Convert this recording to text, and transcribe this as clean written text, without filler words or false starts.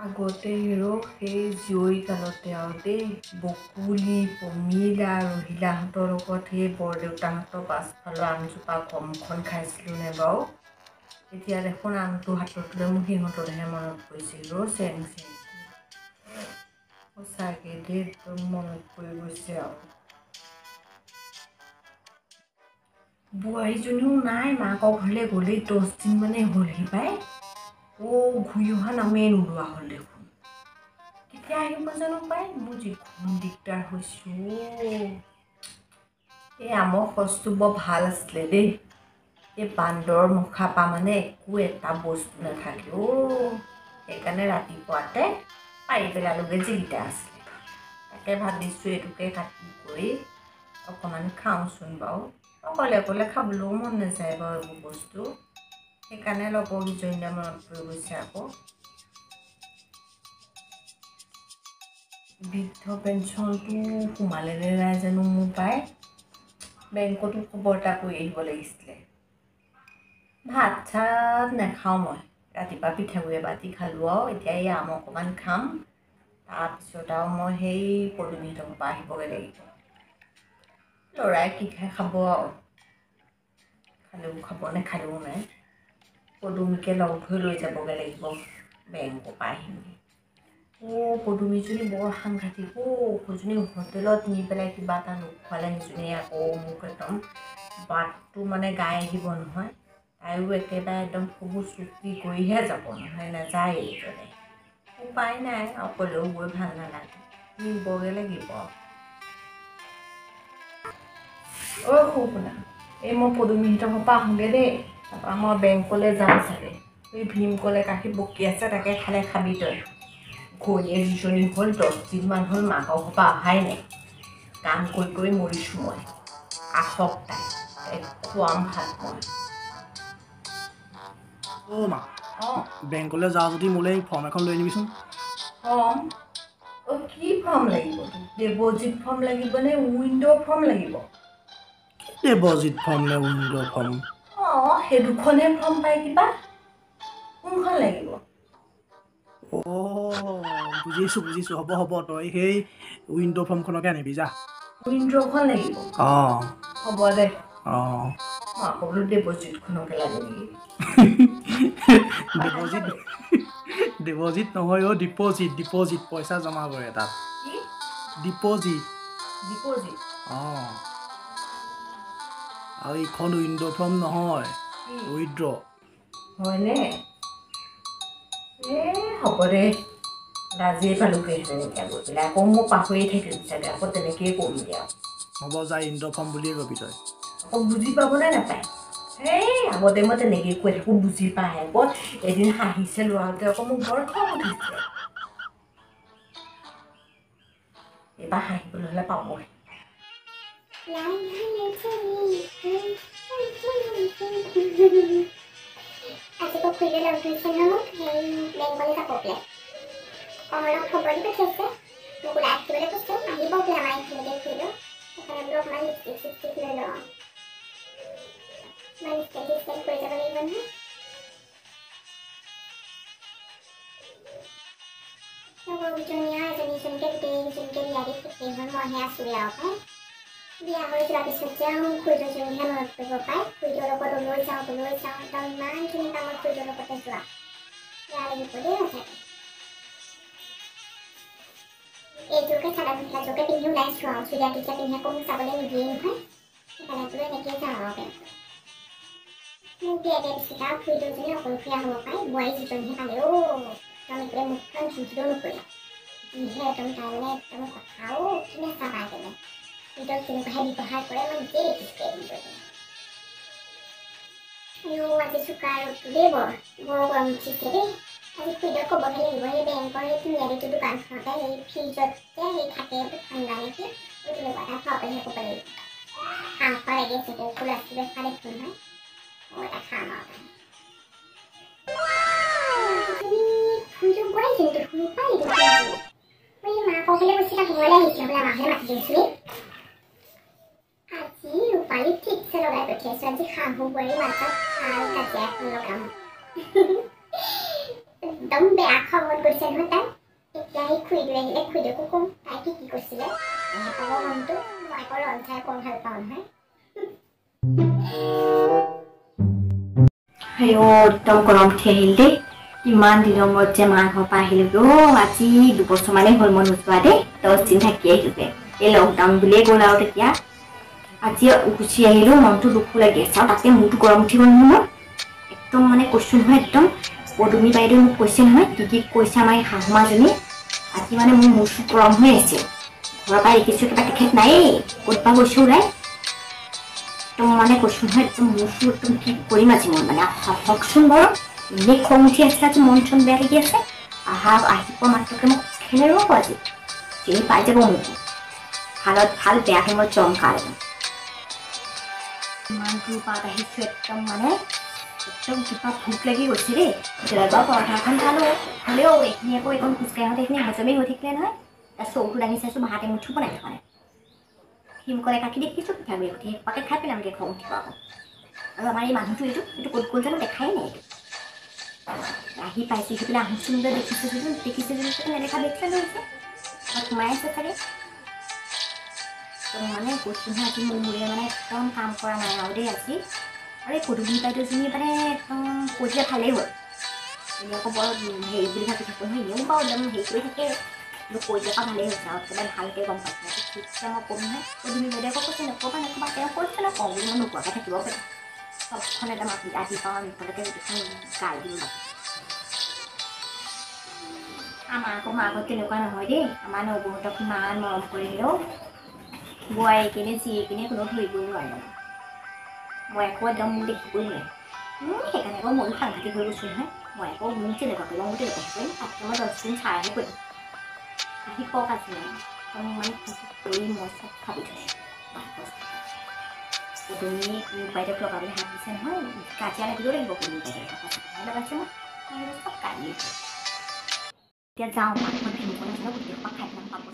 আগতে হিৰো সেই জীয়ৰী কালতে আৰু দেই বকুলি পমিলা ৰহিলাহঁতৰ লগত সেই বৰদেউতাহঁতৰ পাছফালৰ আমজোপা কমখন খাইছিলোঁ নে বাৰু এতিয়া দেখোন আমটো হাতত লৈ মোৰ সিহঁতলৈহে মনত পৰিছিল চেং চেং সঁচাকৈ দেই একদম মনত পৰি গৈছে আৰু বোৱাৰীজনীও নাই মাকৰ ঘৰলৈ গ'লেই 10 দিন মানে হ'লহি পাই ঘূৰি অহা নামেই নোলোৱা হ'ল দেখোন কেতিয়া আহিব জানো পাই মোৰ যিখন দিগদাৰ হৈছোঁ এই আমৰ সঁচটো বৰ ভাল আছিলে দেই এই বান্দৰৰ মুখা পা মানে একো এটা বস্তু নাথাকে সেইকাৰণে ৰাতিপুৱাতে পাৰি পেলালোগে যিকেইটা আছিলে তাকে ভাবিছোঁ এইটোকে কাটি কৰি অকণমান খাওঁচোন বাৰু অকলে অকলে খাবলৈও মন নাযায় বাৰু এইবোৰ বস্তু সেইকাৰণে লগৰ কেইজনীয়ে মনত পৰি গৈছে আকৌ বৃদ্ধ পেঞ্চনটো সোমালে নে নাই জানো মোৰ পাই বেংকতো খবৰ এটা কৰি আহিব লাগিছিলে ভাত চাত নাখাওঁ মই ৰাতিপুৱা পিঠাগুড়ি এবাতি খালোঁ আৰু এতিয়া এই আম অকণমান খাম তাৰপিছত আৰু মই সেই পদুমিহঁতৰ পৰা আহিবগৈ লাগিব ল'ৰাই কি খাই খাব আৰু খালেও খাব নাখালেও নাই পদুমিকে লগ ধৰি লৈ যাবগৈ লাগিব বেংকৰ পৰা আহিমগৈ পদুমিজনী বৰ সাংঘাতিক সেইজনী হোটেলত নি পেলাই কিবা এটা নোখোৱালে সেইজনীয়ে আকৌ মোক একদম বাটটো মানে গাই আহিব নহয় তাইও একেবাৰে একদম খুব চুক্তি কৰিহে যাব নহয় নাযায় এইজনে উপায় নাই অকলেও গৈ ভাল নালাগে নিবগৈ লাগিব শুনা এই মই পদুমিহঁতৰ পৰা আহোঁগৈ দেই তাৰপৰা মই বেংকলৈ যাম চাগে এই ভীমকলে কাষি বকি আছে তাকে খালে খাবি তই ঘৈণীয়ে যিজনী হ'ল 10 দিনমান হ'ল মাকৰ ঘৰৰ পৰা অহাই নাই কাম কৰি কৰি মৰিছোঁ মই আহক তাই খুৱাম ভাত মই মা বেংকলৈ যাওঁ যদি মোলৈ ফৰ্ম এখন লৈ আনিবিচোন ফৰ্ম কি ফৰ্ম লাগিব ডিপ'জিট ফৰ্ম লাগিব নে উইণ্ড' ফৰ্ম লাগিব ডিপ'জিট ফৰ্ম নে উইণ্ড' ফৰ্ম সেই দুখনহে ফৰ্ম পাই কিবা কোনখন লাগিব বুজিছোঁ হ'ব তই সেই উইণ্ড' ফৰ্মখনকে আনিবি যা উইণ্ড'খন লাগিব হ'ব দে মই আকৌ বোলো ডিপ'জিটখনকে লাগে নেকি ডিপ'জিট নহয় ডিপ'জিট পইচা জমা কৰে তাত ডিপ'জিট আৰু এইখন উইণ্ড' ফৰ্ম নহয় উইড্ৰ হয়নে হ'ব দে ৰাজিয়ে পালোগৈ তেনেকৈ গৈ পেলাই আকৌ মই পাহৰিয়ে থাকিম চাগে আকৌ তেনেকৈয়ে কৰিমগৈ আৰু হ'ব যা উইণ্ড' ফৰ্ম বুলিয়ে কবি তই আকৌ বুজি পাবনে নাপায় আগতে মই তেনেকৈ কৈ থাকোঁ বুজি পায় আকৌ এদিন হাঁহিছে ল'ৰাটোৱে আকৌ মোক বৰ খং উঠিছে এইবাৰ হাঁহিবলৈ হ'লে পাবই আজিকো খুৰীলে লগ ধৰিছে নহয় মোক বেংকলৈ যাব বোলে অলপ খবৰ দি পঠিয়াইছে মোক ওলাই আহিবলৈ কৈছে আহিব বোলে আমাৰ এইখিনিতে খুৰীলেও সেইকাৰণে বোলো অকণমান লিপষ্টিক লৈ লওঁ অকণমান ষ্টাইল কৰি যাব লাগিব নহয় লগৰকেইজনীয়া এজনীকে গোটেইকেইজনীকে বিয়া দি সুখী হ'ল মইহে আছোঁগৈ আৰু পাই বিয়া হৈ যোৱাৰ পিছত যে মোৰ খুৰীজনীহে মনত পৰিব পায় খুৰীটোৰ লগত ওলৈ যাওঁ একদম ইমানখিনি কামত খুৰীটোৰ লগতে যোৱা বেয়া লাগিব দেই সঁচাকৈ এইযোৰকে চাদৰ মেখেলাযোৰকে পিন্ধি ওলাইছোঁ আৰু চুৰিয়া টুৰিয়া পিন্ধি আকৌ মোক যাবলৈ নিদিয়ে নহয় সেইকাৰণে বোলো এনেকৈ যাওঁ আৰু বেংকলৈ মোক বিয়া দিয়া পিছত আৰু খুৰীটোজনী অকলশৰীয়া হ'ব পায় বোৱাৰী যিজনীহে পালে একদম একেবাৰে মুখখন ঝুঁকিলেও নকৰিলে যিহে একদম তাইলে একদম কথাও কিনে চাবা একেবাৰে খুৰীটোক কেনেকুৱাহে ব্যৱহাৰ কৰে মই নিজেই দেখিছোঁ এদিন আজি চোকা ৰ'দটো দেই বৰ গৰম উঠিছে দেই আজি খুৰীটোক ক'বহে লাগিব সেই বেংকৰ সেই তিনিআলিটো দোকানখনতে সেই ফ্ৰিজত যে সেই থাকে ঠাণ্ডা নেকি তেনেকুৱা এটা খাবলৈহে ক'ব লাগিব খাওঁ খোৱা লাগি আছে ফুল আছিলে খোৱা দেখোন নহয় মই এটা খাম আৰু খুৰীটোক গৈ কিন্তু শুনি পাই মই মাকৰ ঘৰলৈ গৈছিলে ঘৰলৈ আহিছিলে বোলে আমাকহে মাতি দিছিলোঁ আজি ৰূপালী ঠিকছে লগাই পঠিয়াইছোঁ আজি শাহু বোৱাৰীৰ মাজত ভাল কাজিয়া এখন লগাম একদম বেয়া খঙত গৈছে নহয় তাই এতিয়া সি খুৰীদৈ আহিলে খুৰীদৈকো ক'ম তাই কি কৈছিলে ক'ব মনটো মই আকৌ ৰন্ধাই কম ভাল পাওঁ নহয় একদম গৰম উঠি আহিল দেই ইমান দিনৰ মূৰত যে মাৰ ঘৰৰ পৰা আহিলো আজি 2 বছৰমানেই হ'ল মই নোযোৱা দেই 10 দিন থাকি আহিলোগে এই লকডাউন বুলিয়ে গ'ল আৰু তেতিয়া আজি গুচি আহিলো মনটো দুখ লাগি আছে আৰু তাতে মোৰটো গৰম উঠিব নহয় একদম মানে কৈছো নহয় একদম পদুমী বাইদেউ মোক কৈছে নহয় কি কৈছে আমাৰ এই শাহুমাজনী আজি মানে মোৰ মূৰটো গৰম হৈ আছে ঘৰৰ পৰা দেখিছো কিবা তেখেত নায়েই ক'তবা গৈছে ওলাই একদম মানে কৈছো নহয় একদম মূৰটো একদম কি কৰিম আজি মই মানে হকচোন বাৰু এনেই খং উঠি আছে আজি মন চন বেয়া লাগি আছে আহিব মাত্ৰকে মোক খেলে ৰ'ব আজি চিনি পাই যাব মোক ভালত ভাল বেয়া সময়ত চমকাৰ ইমান দূৰ পাত আহিছো একদম মানে একদম কিবা ভোক লাগি গৈছে দেই কেতিয়াবা পৰঠাখন খালো হ'লেও এইখিনি আকৌ এইখন খোজকাঢ়ি আহোঁতে এইখিনি হজমেই হৈ থাকিলে নহয় তাৰ চৌটো দাঙি চাইছোঁ ভাত এমুঠিও বনাই থকা নাই শিমকলে কাটি দেখিছোঁ পিঠাগুড়ি উঠি পাকে খাই পেলামগৈ খং উঠিব আকৌ আৰু আমাৰ এই মানুহটো এইটো ক'ত গ'ল জানো দেখাই নাই এইটো আহি পাইছে সি পেলাই আহোঁচোন যে দেখিছে যদি নেদেখা দেখিছে লৈছে তাত সোমাই আছে চাগে মানে কৈছোঁ নহয় আজি মোৰ মূৰে মানে একদম কাম কৰা নাই আৰু দেই আজি আৰু এই পদুমী বাইদেউজনী মানে একদম কৈছে ভালেই হ'ল এনে আকৌ বৰ হেৰি বুলি ভাবি থাকোঁ নহয় এনেও বাৰু একদম হেৰি কৰি থাকে কিন্তু কৈ থকা ভালেই হৈছে আৰু একেবাৰে ভালকৈ গম পাইছে ঠিকছে মই ক'ম নহয় পদুমী বাইদেউ আকৌ কৈছে নক'বা তেওঁ কৈছে নকওঁ বুলি মই নোকোৱাকৈ থাকিব পাৰিম চবখন একদম আদি পাওঁ বিপদকে গোটেইখন গাই দিওঁ আমাৰ আকৌ মাকত তেনেকুৱা নহয় দেই আমাৰ নবৌহঁতক ইমান মৰম কৰিলেও বোৱাৰীকিনে জীয়েকিনে কোনো ধৰিবই নোৱাৰে মই আকৌ একদম মোক দেখিবই নোৱাৰে সেইকাৰণে আকৌ ময়ো সাংঘাতিক হৈ গৈছোঁ নহয় মই আকৌ মোক তেনেকুৱা কৰিম মই তেনেকুৱা কৰিম তাতকৈ মই 10 দিন চাইহে কৰিম আহি কওক আজি মানে কৰি মই চব ভাবি থৈছোঁ পদুমী বাইদেউক লগাবলৈ হাত দিছে নহয় কাজিয়া লাগিবও লাগিব পদুমী বাইদেউ লগাইছে মই চব কালি এতিয়া যাওঁ পাকঘৰত ভিমকল আছে ন গোটেই সোপা খাই পেলাম পাব